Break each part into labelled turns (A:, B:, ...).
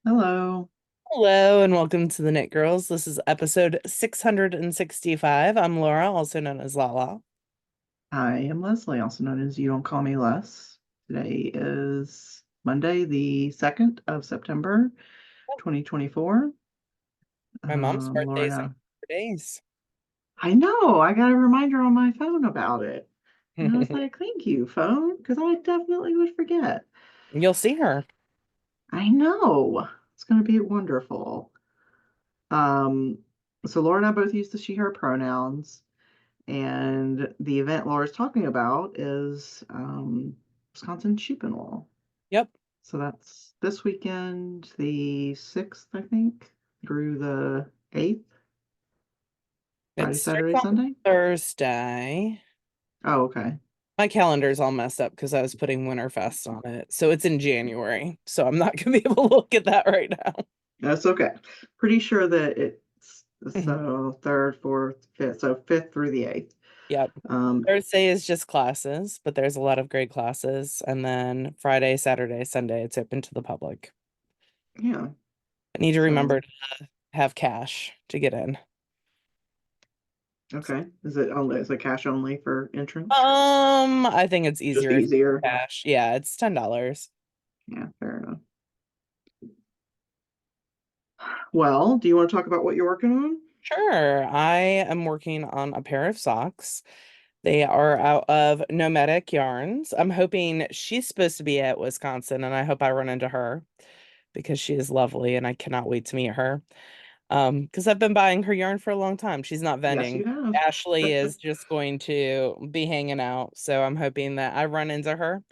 A: Hello,
B: Hello and welcome to the Knit Girls. This is episode 665. I'm Laura, also known as Lala.
A: I am Leslie, also known as You Don't Call Me Les. Today is Monday, the 2nd of September, 2024.
B: My mom's birthday is in
A: Lorna,
B: 4 days.
A: I know, I got a reminder on my phone about it. And I was like, thank you, phone, because I definitely would forget.
B: You'll see her.
A: I know, it's going to be wonderful. Um, so Laura and I both use the she, her pronouns. And the event Laura's talking about is Wisconsin Sheep and Wool.
B: Yep.
A: So that's this weekend, the 6th, I think, through the 8th,
B: It
A: Friday,
B: starts
A: Saturday,
B: on
A: Sunday.
B: Thursday.
A: Oh, okay.
B: My calendar's all messed up because I was putting Winterfest on it. So it's in January. So I'm not going to be able to look at that right now.
A: That's okay. Pretty sure that it's
B: Mhm.
A: so 3rd, 4th, 5th, so 5th through the 8th.
B: Yep.
A: Um,
B: Thursday is just classes, but there's a lot of great classes. And then Friday, Saturday, Sunday, it's open to the public.
A: yeah.
B: I need to remember
A: So,
B: to have cash to get in.
A: okay. Is it cash only for entrance?
B: I think it's
A: Just
B: easier if
A: easier.
B: cash. Yeah, it's $10.
A: Yeah, fair enough. Well, do you want to talk about what you're working on?
B: Sure. I am working on a pair of socks. They are out of Nomadic Yarns. I'm hoping she's supposed to be at Wisconsin, and I hope I run into her because she is lovely and I cannot wait to meet her. Because I've been buying her yarn for a long time. She's not
A: Yes, you
B: vending.
A: have.
B: Ashley is just going to be hanging out, so I'm hoping that I run into her.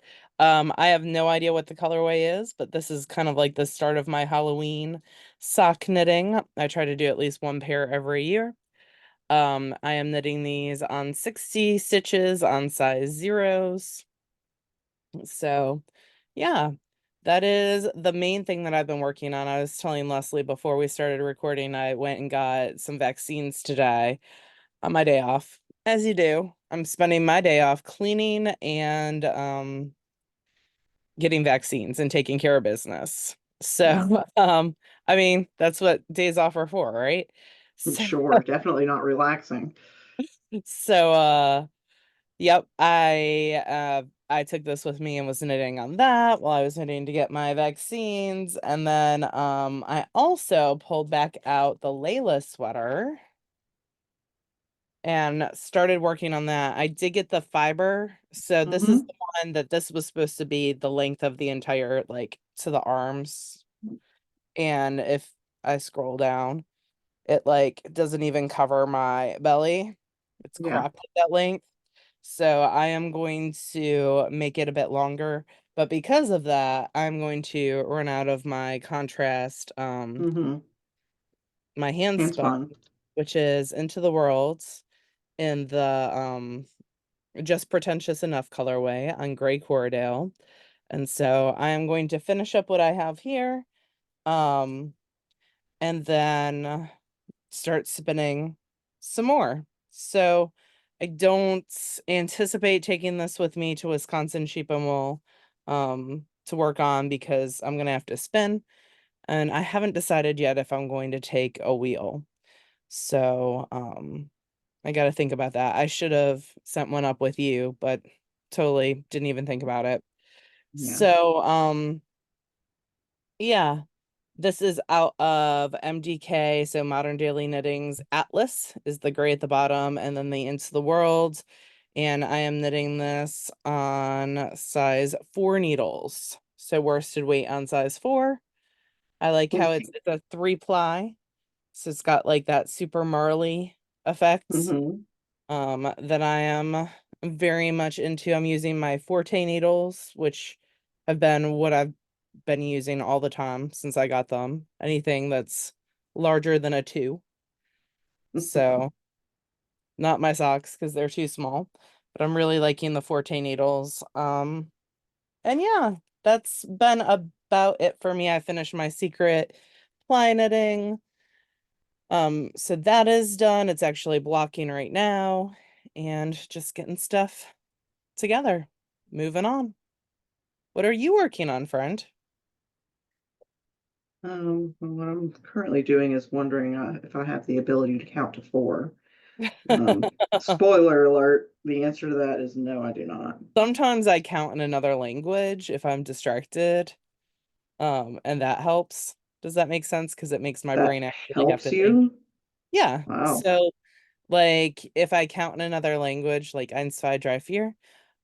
B: I have no idea what the colorway is, but this is kind of like the start of my Halloween sock knitting. I try to do at least one pair every year. I am knitting these on 60 stitches on size zeros. So, yeah, that is the main thing that I've been working on. I was telling Leslie before we started recording, I went and got some vaccines today on my day off. As you do, I'm spending my day off cleaning and getting vaccines and taking care of business.
A: Yeah,
B: So, I mean, that's what days off are for, right? So,
A: sure. Definitely not relaxing.
B: so yep, I took this with me and was knitting on that while I was knitting to get my vaccines. And then I also pulled back out the Layla sweater and started working on that. I did get the fiber. So this is
A: Hmm.
B: the one that this was supposed to be the length of the entire, like to the arms. And if I scroll down, it like doesn't even cover my belly. It's
A: Yeah.
B: cropped at that length. So I am going to make it a bit longer. But because of that, I'm going to run out of my contrast,
A: Hmm.
B: my hand
A: Hands
B: spun,
A: fun.
B: which is Into the World in the Just Pretentious Enough colorway on Gray Corridale. And so I am going to finish up what I have here. Um, and then start spinning some more. So I don't anticipate taking this with me to Wisconsin Sheep and Wool to work on because I'm gonna have to spin, and I haven't decided yet if I'm going to take a wheel. So I got to think about that. I should have sent one up with you, but totally didn't even think about it.
A: Yeah.
B: So yeah, this is out of MDK, so Modern Daily Knitting's Atlas is the gray at the bottom, and then the Into the World. And I am knitting this on size 4 needles. So worsted weight on size 4. I like how it's a 3-ply, so it's got like that super marly effect.
A: Hmm.
B: That I am very much into. I'm using my Forte needles, which have been what I've been using all the time since I got them. Anything that's larger than a 2. So not my socks because they're too small, but I'm really liking the Forte needles. And yeah, that's been about it for me. I finished my secret ply knitting. So that is done. It's actually blocking right now and just getting stuff together. Moving on. What are you working on, friend?
A: What I'm currently doing is wondering if I have the ability to count to four. Spoiler alert, the answer to that is no, I do not.
B: Sometimes I count in another language if I'm distracted, and that helps. Does that make sense? Because it makes my
A: That
B: brain actually have
A: helps
B: to think.
A: you?
B: Yeah.
A: Wow.
B: So, like, if I count in another language, like eins, zwei, drei, vier,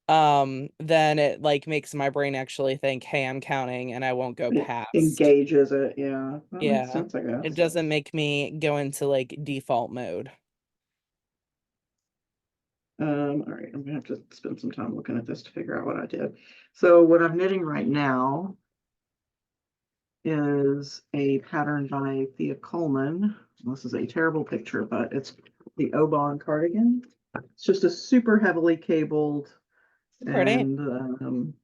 B: then it like makes my brain actually think, hey, I'm counting, and I won't go
A: It
B: past.
A: engages it. Yeah, that makes
B: Yeah.
A: sense, I
B: It
A: guess.
B: doesn't make me go into like default mode.
A: All right, I'm gonna have to spend some time looking at this to figure out what I did. So what I'm knitting right now is a pattern by Thea Coleman. This is a terrible picture, but it's the Obon cardigan. It's just a super heavily cabled
B: Pretty.
A: and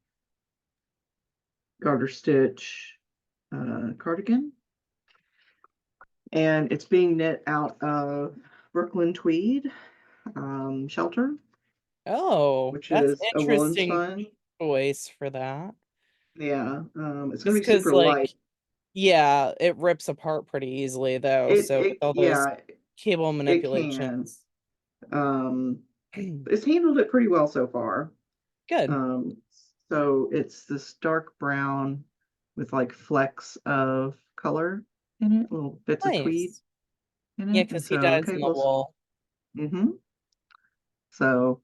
A: garter stitch cardigan. And it's being knit out of Brooklyn Tweed shelter,
B: Oh,
A: which
B: that's
A: is a woolen
B: interesting
A: spun.
B: choice for that.
A: Yeah, it's gonna
B: Just
A: be
B: because,
A: super light.
B: like, yeah, it rips apart pretty easily though. So with all those
A: Yeah,
B: cable
A: it can.
B: manipulations.
A: Um, it's handled it pretty well so far.
B: Good.
A: Um, so it's this dark brown with like flecks of color in it, little bits of tweed
B: Nice.
A: in
B: Yeah,
A: it, and
B: because he
A: so the
B: dyes in the
A: cables.
B: wool.
A: Mm-hmm. So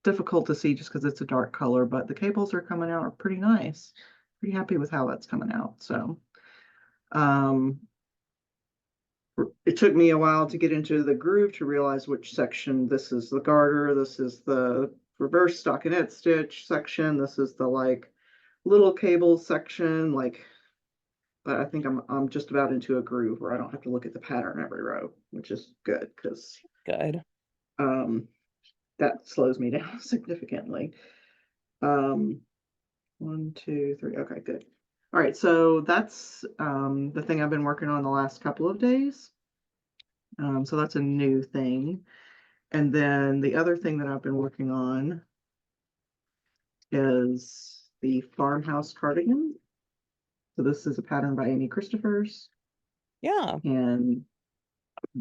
A: difficult to see just because it's a dark color, but the cables are coming out pretty nice. Pretty happy with how that's coming out. So um, it took me a while to get into the groove to realize which section. This is the garter, this is the reverse stockinette stitch section, this is the like little cable section, like, but I think I'm just about into a groove where I don't have to look at the pattern every row, which is good because
B: Good.
A: um that slows me down significantly. Um 1, 2, 3, okay, good. All right, so that's the thing I've been working on the last couple of days. So that's a new thing. And then the other thing that I've been working on is the farmhouse cardigan. So this is a pattern by Amy Christophers,
B: Yeah,
A: and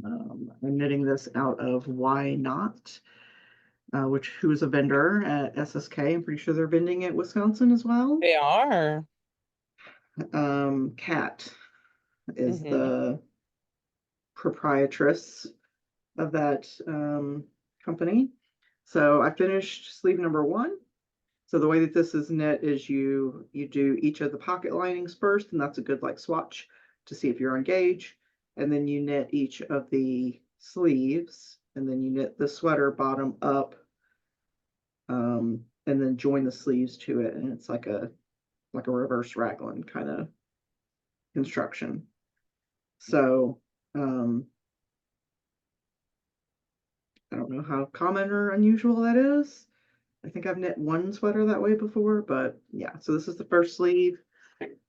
A: I'm knitting this out of Why Not, which who's a vendor at SSK. I'm pretty sure they're vending at Wisconsin as well.
B: they are.
A: Kat is
B: Mm-hmm.
A: the proprietress of that company. So I finished sleeve number one. So the way that this is knit is you do each of the pocket linings first, and that's a good like swatch to see if you're on gauge. And then you knit each of the sleeves, and then you knit the sweater bottom up, and then join the sleeves to it, and it's like a reverse raglan kind of construction. So I don't know how common or unusual that is. I think I've knit one sweater that way before, but yeah. So this is the first sleeve,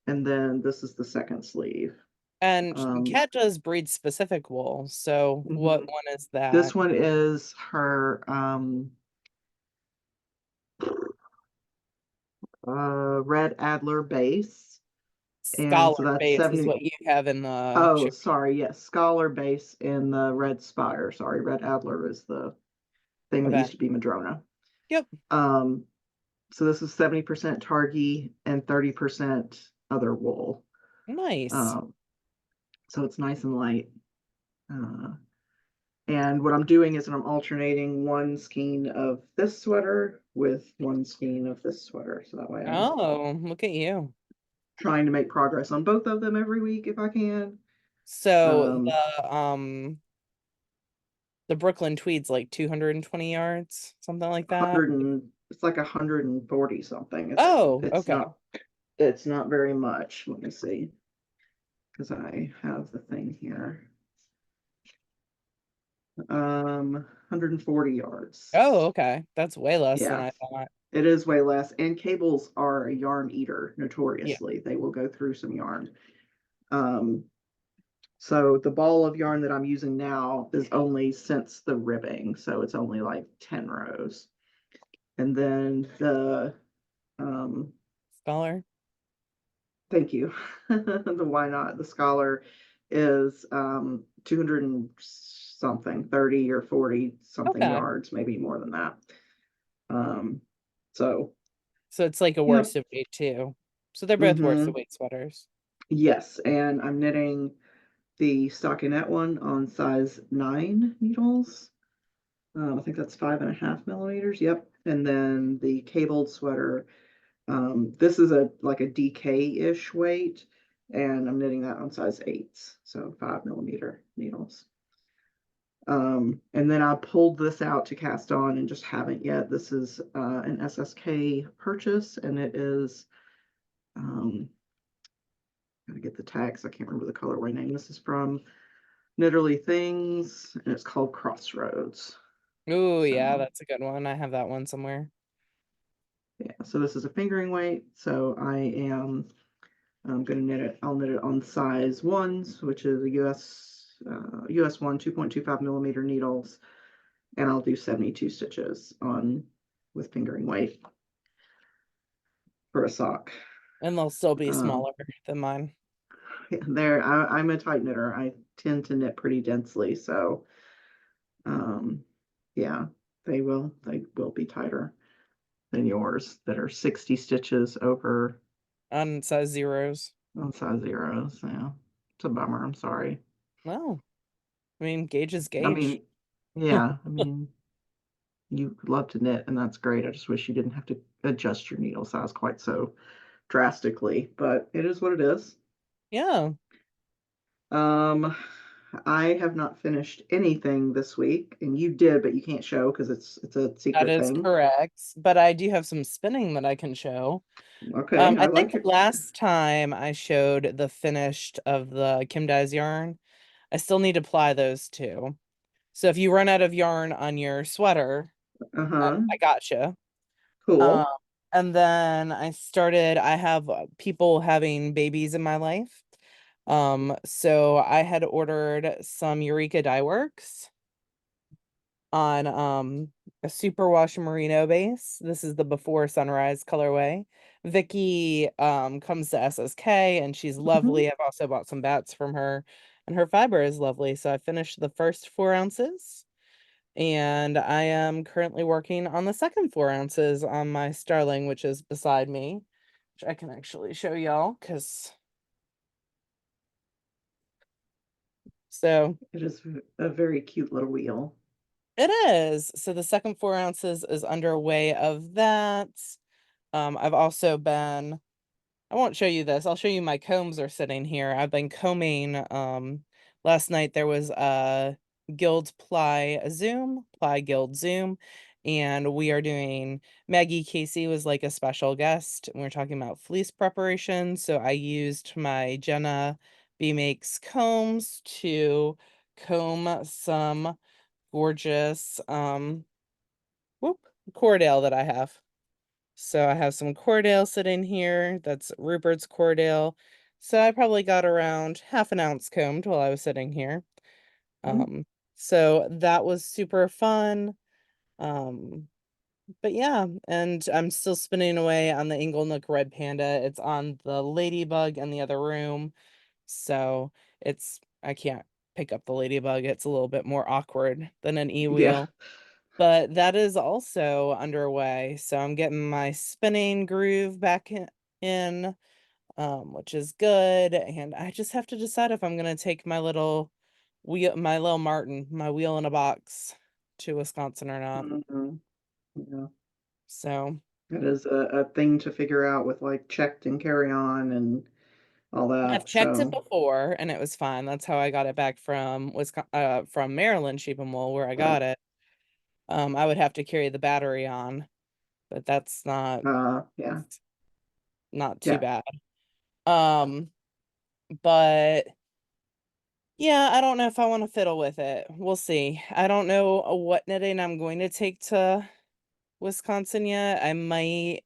A: and then this is the second sleeve.
B: And
A: Um,
B: Cat does breed specific wool. So what
A: mhm.
B: one is that?
A: This one is her Red Adler base, and so
B: Scholar
A: that's
B: base is
A: 70.
B: what you have in the
A: Oh,
B: show.
A: sorry, yes, Scholar base in the Red Spire. Sorry, Red Adler is the thing that used
B: Event.
A: to be Madrona.
B: Yep.
A: Um, so this is 70% Targhee and 30% other wool.
B: Nice.
A: Um, so it's nice and light. Uh, And what I'm doing is I'm alternating one skein of this sweater with one skein of this sweater. So that way I'm
B: Oh, look at you.
A: trying to make progress on both of them every week if I can.
B: So
A: Um,
B: the Brooklyn Tweed's like 220 yards, something like that.
A: 100 and it's like 140 something.
B: Oh,
A: It's
B: okay.
A: not it's not very much. Let me see, because I have the thing here. 140
B: Oh,
A: yards.
B: okay. That's way less than
A: Yeah,
B: I thought.
A: it is way less. And cables are a yarn eater,
B: Yeah.
A: notoriously. They will go through some yarn. Um, so the ball of yarn that I'm using now is only since the ribbing, so it's only like 10 rows. And then the um,
B: Scholar.
A: Thank you. The why not? The Scholar is 200 and something, 30 or 40 something
B: Okay.
A: yards, maybe more than that. Um, so
B: So it's like a
A: yep.
B: worsted weight too. So they're both worsted
A: Mm-hmm.
B: weight sweaters.
A: Yes, and I'm knitting the stockinette one on size 9 needles. I think that's 5.5 millimeters. Yep. And then the cabled sweater. This is a like a DK-ish weight, and I'm knitting that on size 8s, so 5 millimeter needles. And then I pulled this out to cast on and just haven't yet. This is an SSK purchase, and it is gotta get the tags. I can't remember the colorway name. This is from Knitterly Things, and it's called Crossroads.
B: Ooh, yeah,
A: So
B: that's a good one. I have that one somewhere.
A: yeah, so this is a fingering weight. So I'm gonna knit it. I'll knit it on size ones, which is a US one 2.25 millimeter needles, and I'll do 72 stitches on with fingering weight for a sock.
B: And they'll still be
A: Um,
B: smaller than mine.
A: I'm a tight knitter. I tend to knit pretty densely, so um, yeah, they will be tighter than yours that are 60 stitches over
B: On size zeros.
A: on size zeros. Yeah, it's a bummer. I'm sorry.
B: Well, I mean, gauge is
A: I
B: gauge.
A: mean, yeah, I mean, you love to knit, and that's great. I just wish you didn't have to adjust your needle size quite so drastically, but it is what it is.
B: Yeah,
A: Um, I have not finished anything this week, and you did, but you can't show because it's a
B: that
A: secret
B: is
A: thing.
B: correct. But I do have some spinning that I can show.
A: Okay,
B: I
A: I
B: think
A: like it.
B: last time I showed the finished of the Kim Dyes yarn. I still need to ply those too. So if you run out of yarn on your sweater,
A: Uh-huh.
B: I gotcha. Um,
A: Cool.
B: and then I have people having babies in my life. So I had ordered some Eureka Dye Works on a superwash merino base. This is the Before Sunrise colorway. Vicky comes to SSK and she's
A: Mhm.
B: lovely. I've also bought some bats from her and her fiber is lovely. So I finished the first 4 ounces and I am currently working on the second 4 ounces on my Starling, which is beside me, which I can actually show y'all because so
A: It is a very cute little wheel.
B: it is. So the second 4 ounces is underway of that. I've also been, I won't show you this. I'll show you my combs are sitting here. I've been combing. Last night there was a Guild Ply Guild Zoom, and we are doing, Maggie Casey was like a special guest, and we are talking about fleece preparation. So I used my Jenna B Makes combs to comb some gorgeous, whoop, Cordale that I have. So I have some Cordale sitting here. That's Rupert's Cordale. So I probably got around half an ounce combed while I was sitting here.
A: Mhm.
B: Um, so that was super fun. Um, but yeah, and I'm still spinning away on the Inglenook Red Panda. It's on the Ladybug in the other room. So I can't pick up the Ladybug. It's a little bit more awkward than an
A: Yeah.
B: e-wheel. But that is also underway. So I'm getting my spinning groove back in, which is good. And I just have to decide if I'm gonna take my little Martin, my wheel in a box to Wisconsin or not.
A: Mhm. Yeah.
B: So
A: It is a thing to figure out with like checked and carry on and all
B: I've
A: that.
B: checked it
A: So,
B: before and it was fine. That's how I got it back from from Maryland Sheep and Wool, where I got it. I would have to carry the battery on, but that's
A: yeah.
B: not too
A: Yeah.
B: bad. Um, but yeah, I don't know if I want to fiddle with it. We'll see. I don't know what knitting I'm going to take to Wisconsin yet. I might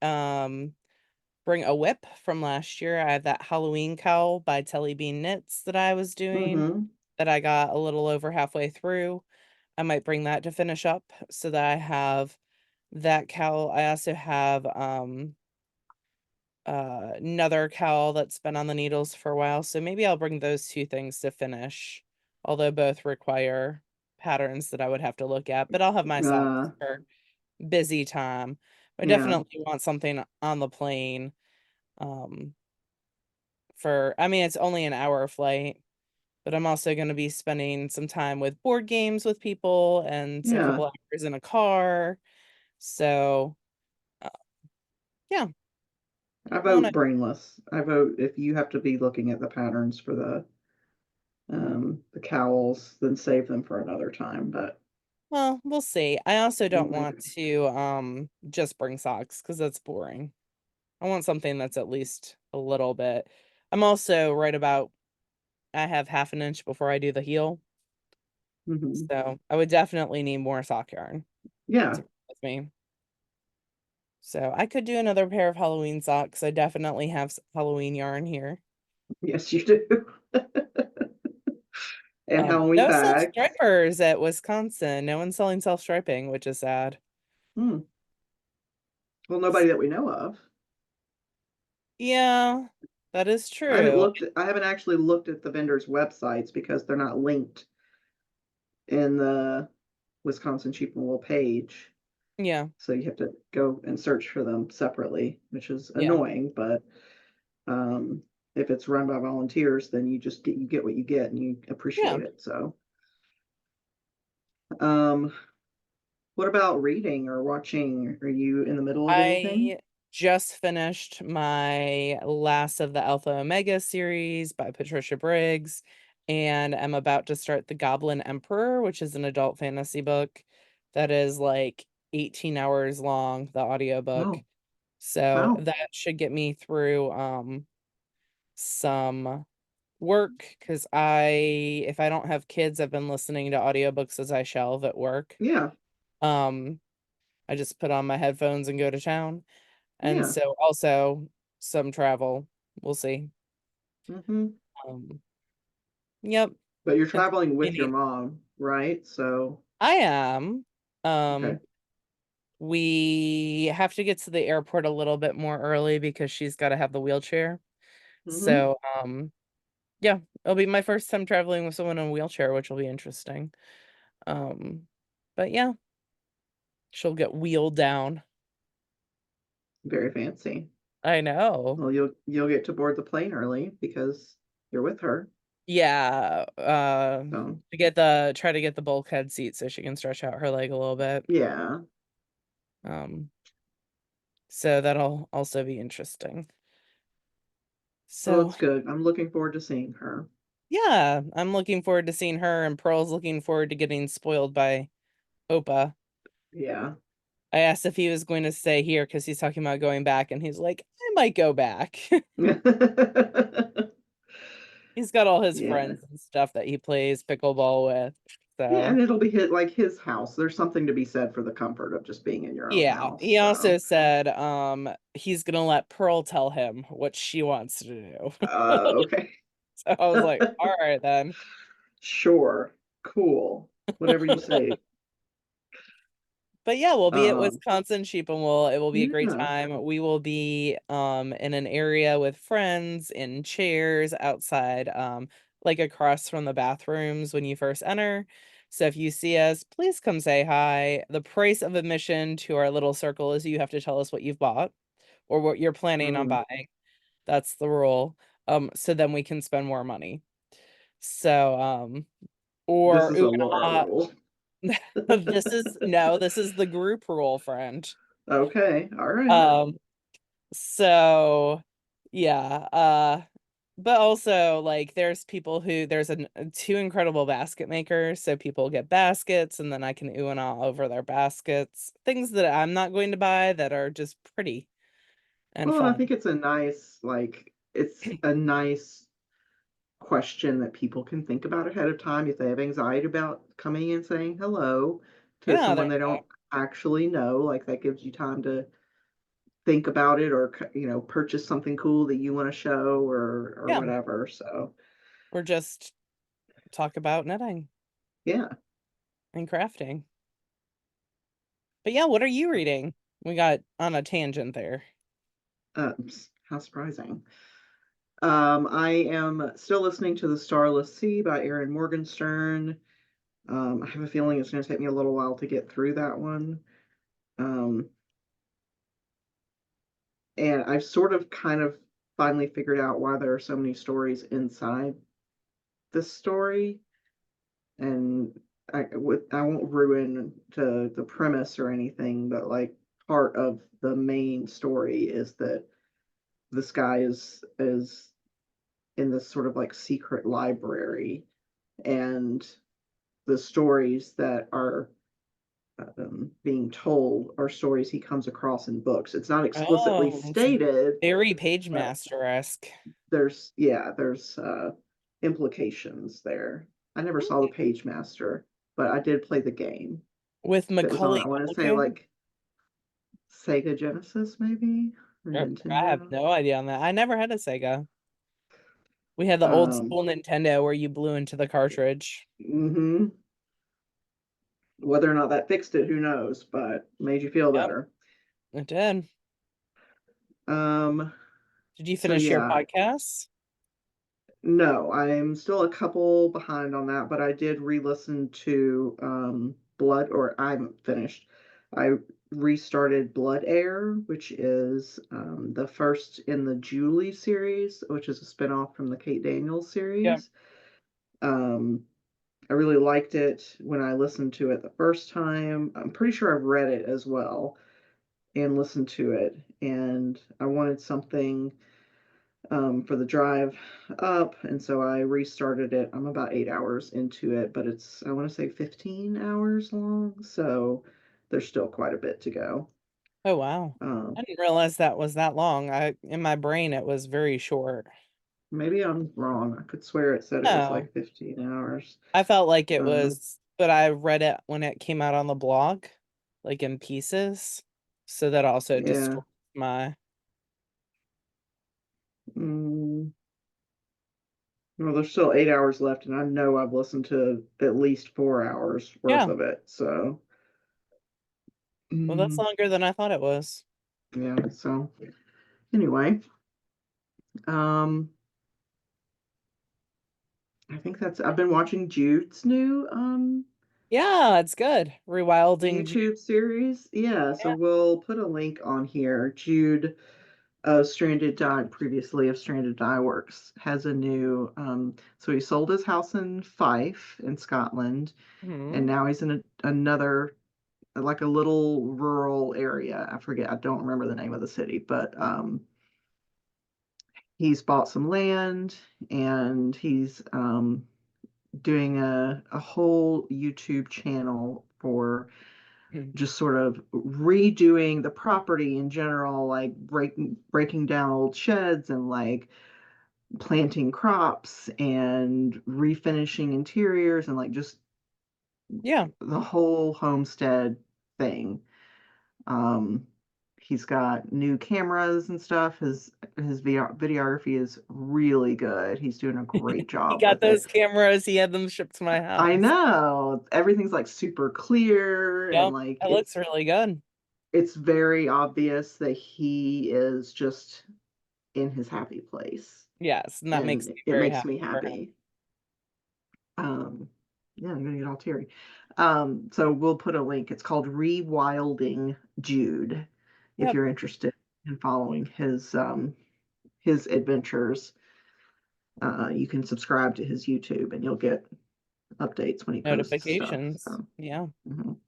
B: bring a whip from last year. I have that Halloween cowl by Telly Bean Knits that I was doing
A: Mm-hmm.
B: that I got a little over halfway through. I might bring that to finish up so that I have that cowl. I also have another cowl that's been on the needles for a while. So maybe I'll bring those two things to finish, although both require patterns that I would have to look at. But I'll have my socks
A: Uh,
B: for busy time. I
A: yeah,
B: definitely want something on the plane. Um, I mean, it's only an hour flight, but I'm also going to be spending some time with board games with people and a
A: yeah.
B: couple hours in a car. So, uh, yeah,
A: I
B: I want
A: vote
B: to,
A: brainless. I vote if you have to be looking at the patterns for the cowls, then save them for another time. But
B: well, we'll see. I also don't
A: okay.
B: want to just bring socks because that's boring. I want something that's at least a little bit. I'm also right about I have half an inch before I do the heel.
A: Hmm.
B: So I would definitely need more sock yarn
A: Yeah,
B: to go with me. So I could do another pair of Halloween socks. I definitely have Halloween yarn here.
A: yes, you do. And Halloween
B: No
A: bags.
B: self-stripers at Wisconsin. No one's selling self-striping, which is sad.
A: Hmm. Well, nobody that we know of.
B: Yeah, that is true.
A: I haven't actually looked at the vendors' websites because they're not linked in the Wisconsin Cheap and Wool page.
B: Yeah,
A: So you have to go and search for them separately, which is
B: yeah,
A: annoying, but um, if it's run by volunteers, then you get what you get and you
B: yeah.
A: appreciate it. So, um, what about reading or watching? Are you in the middle of anything?
B: I just finished my last of the Alpha Omega series by Patricia Briggs, and I'm about to start The Goblin Emperor, which is an adult fantasy book that is like 18 hours long, the audiobook.
A: Oh,
B: So
A: wow.
B: that should get me through some work because if I don't have kids, I've been listening to audiobooks as I shelve at work.
A: Yeah,
B: Um, I just put on my headphones and go to town. And
A: yeah.
B: so also some travel. We'll see.
A: Hmm.
B: Um, yep,
A: But you're
B: it's
A: traveling with your
B: neat.
A: mom, right? So,
B: I am.
A: okay.
B: Um, we have to get to the airport a little bit more early because she's got to have the wheelchair.
A: Hmm.
B: So, yeah, it'll be my first time traveling with someone in a wheelchair, which will be interesting. Um, but yeah, she'll get wheeled down.
A: Very fancy.
B: I know.
A: Well, you'll get to board the plane early because you're with her.
B: Yeah,
A: So,
B: try to get the bulkhead seat so she can stretch out her leg a little bit.
A: yeah.
B: Um, so that'll also be interesting.
A: Well,
B: So
A: it's good. I'm looking forward to seeing her.
B: yeah, I'm looking forward to seeing her, and Pearl's looking forward to getting spoiled by Opa.
A: Yeah.
B: I asked if he was going to stay here because he's talking about going back, and he's like, I might go back. He's got all his
A: Yeah.
B: friends and stuff that he plays pickleball with.
A: Yeah,
B: So
A: and it'll be his house. There's something to be said for the comfort of just being in your own
B: yeah,
A: house.
B: he also
A: So,
B: said he's gonna let Pearl tell him what she wants to do.
A: okay.
B: So I was like, all right then.
A: Sure. Cool. Whatever you say.
B: But yeah, we'll be at
A: Um,
B: Wisconsin Sheep and Wool. It will be a great
A: yeah.
B: time. We will be in an area with friends in chairs outside, like across from the bathrooms when you first enter. So if you see us, please come say hi. The price of admission to our little circle is you have to tell us what you've bought or what you're planning on
A: Mm,
B: buying. That's the rule. So then we can spend more money. So
A: this
B: or
A: is a Laura rule.
B: this is no, this is the group rule, friend.
A: Okay. All right.
B: Um, so yeah, but also like there's two incredible basket makers, so people get baskets and then I can ooh and ah over their baskets. Things that I'm not going to buy that are just pretty and
A: Well, and I
B: fun.
A: think it's a nice question that people can think about ahead of time if they have anxiety about coming and saying hello to
B: Yeah,
A: someone
B: there's
A: they don't
B: that.
A: actually know. Like that gives you time to think about it or purchase something cool that you want to show or
B: Yeah,
A: whatever. So,
B: we're just talk about knitting
A: yeah.
B: and crafting. But yeah, what are you reading? We got on a tangent there.
A: Uh, How surprising. I am still listening to The Starless Sea by Erin Morgenstern. I have a feeling it's going to take me a little while to get through that one. Um, and I've sort of kind of finally figured out why there are so many stories inside this story. And I won't ruin the premise or anything, but like part of the main story is that this guy is in this sort of like secret library, and the stories that are being told are stories he comes across in books. It's not explicitly
B: Oh, it's
A: stated,
B: very Page
A: but
B: Master-esque.
A: there's implications there. I never saw the Page Master, but I did play the game
B: With
A: that was on, I
B: Macaulay
A: want to say,
B: Culkin.
A: like Sega Genesis maybe, or
B: I have
A: Nintendo.
B: no idea on that. I never had a Sega. We had the old
A: Um,
B: school Nintendo where you blew into the cartridge.
A: hmm Whether or not that fixed it, who knows, but made you feel
B: Yep,
A: better.
B: it did.
A: Um,
B: Did you
A: so
B: finish your
A: yeah,
B: podcast?
A: no, I'm still a couple behind on that, but I did re-listen to Blood, or I'm finished. I restarted Blood Air, which is the first in the Julie series, which is a spinoff from the Kate Daniels
B: Yep.
A: series. Um, I really liked it when I listened to it the first time. I'm pretty sure I've read it as well and listened to it, and I wanted something for the drive up, and so I restarted it. I'm about 8 hours into it, but it's, I want to say, 15 hours long, so there's still quite a bit to go.
B: Oh wow.
A: Um,
B: I didn't realize that was that long. I in my brain it was very short.
A: Maybe I'm wrong. I could swear it said it was
B: No.
A: like 15 hours.
B: I felt like it
A: Um,
B: was, but I read it when it came out on the blog, like in pieces. So that also
A: yeah.
B: distorts my
A: Mm, well, there's still 8 hours left, and I know I've listened to at least 4 hours worth
B: yeah.
A: of it. So,
B: Well, that's
A: mm,
B: longer than I thought it was.
A: yeah. So, anyway, um, I think that's. I've been watching Jude's new
B: Yeah, it's good. Rewilding Jude.
A: YouTube series. Yeah, so
B: Yeah.
A: we'll put a link on here. Jude Stranded Die, previously of Stranded Die Works, has a new so he sold his house in Fife in Scotland, and
B: Hmm.
A: now he's in another, like a little rural area. I forget, I don't remember the name of the city, but he's bought some land, and he's doing a whole YouTube channel for just sort of redoing the property in general, like breaking down old sheds, and like planting crops and refinishing interiors, and like just
B: Yeah.
A: the whole homestead thing. Um, he's got new cameras and stuff. His videography is really good. He's doing a great
B: He
A: job
B: got
A: with it.
B: those cameras. He had them shipped to my
A: I
B: house.
A: know everything's like super clear, and
B: Yep.
A: like
B: It looks really good.
A: it's very obvious that he is just in his happy place,
B: Yes, and that makes
A: and
B: me
A: it
B: very
A: makes
B: happy
A: me
B: for him.
A: happy. Yeah, I'm gonna get all teary. So we'll put a link. It's called Rewilding Jude, if
B: Yep.
A: you're interested in following his adventures. You can subscribe to his YouTube, and you'll get updates when he posts stuff.
B: Notifications.
A: So,
B: Yeah.
A: mhm.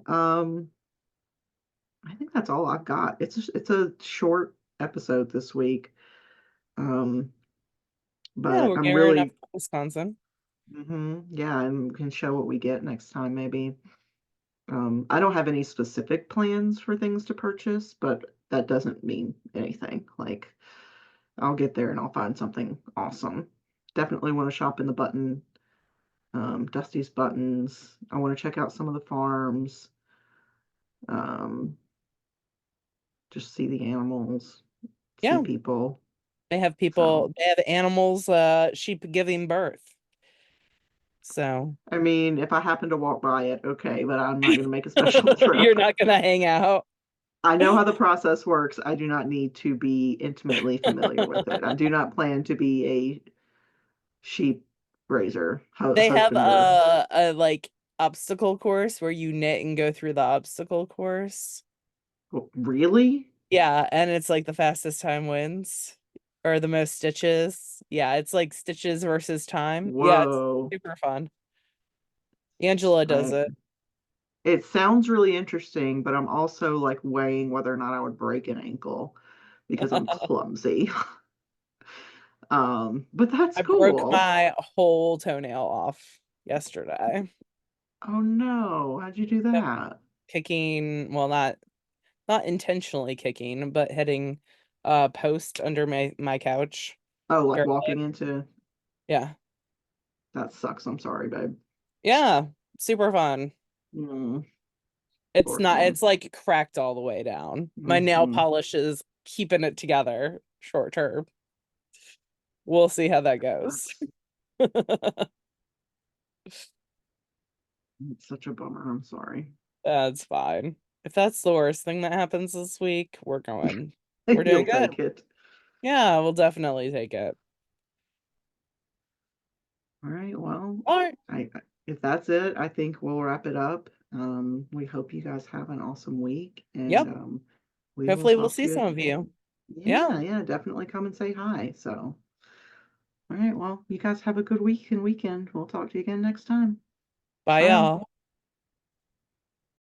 A: um, I think that's all I've got. It's a short episode this week. Um,
B: Yeah,
A: but
B: we're
A: I'm
B: gearing up
A: really,
B: for Wisconsin.
A: yeah, and can show what we get next time maybe. I don't have any specific plans for things to purchase, but that doesn't mean anything. Like, I'll get there and I'll find something awesome. Definitely want to shop in the Dusty's buttons. I want to check out some of the farms. Um, just see the animals, see
B: Yeah.
A: people.
B: They have
A: So,
B: people, they have animals, sheep giving birth. So
A: I mean, if I happen to walk by it, okay, but I'm not going to make a special
B: you're
A: trip.
B: not gonna hang out.
A: I know how the process works. I do not need to be intimately familiar with it. I do not plan to be a sheep raiser,
B: They have
A: husbander.
B: a like obstacle course where you knit and go through the obstacle course.
A: Really?
B: Yeah, and it's like the fastest time wins or the most stitches. Yeah, it's like stitches versus time. Yeah, it's
A: Whoa.
B: super fun. Angela does
A: I
B: it.
A: It sounds really interesting, but I'm also like weighing whether or not I would break an ankle because I'm clumsy. But that's
B: I broke
A: cool.
B: my whole toenail off yesterday.
A: Oh no, how'd you do
B: Yep.
A: that?
B: Kicking, well, not intentionally kicking, but hitting a post under my couch.
A: Oh, like
B: Very-
A: walking into
B: Yeah.
A: that sucks. I'm sorry, babe.
B: Yeah, super fun.
A: Mm,
B: It's
A: poor
B: not,
A: thing.
B: it's like cracked all the way down. My nail
A: Hmm.
B: polish is keeping it together short term. We'll see how that goes.
A: Sucks. It's such a bummer. I'm sorry.
B: That's fine. If that's the worst thing that happens this week, we're doing
A: You'll
B: good.
A: take it.
B: Yeah, we'll definitely take it.
A: All right. Well,
B: All right.
A: if that's it, I think we'll wrap it up. We hope you guys have an awesome week, and
B: Yep.
A: we will
B: Hopefully we'll
A: talk to
B: see
A: you
B: some of
A: again.
B: you. Yeah.
A: Yeah, yeah, definitely come and say hi. So, all right. Well, you guys have a good week and weekend. We'll talk to you again next time.
B: Bye
A: Bye, all.
B: y'all.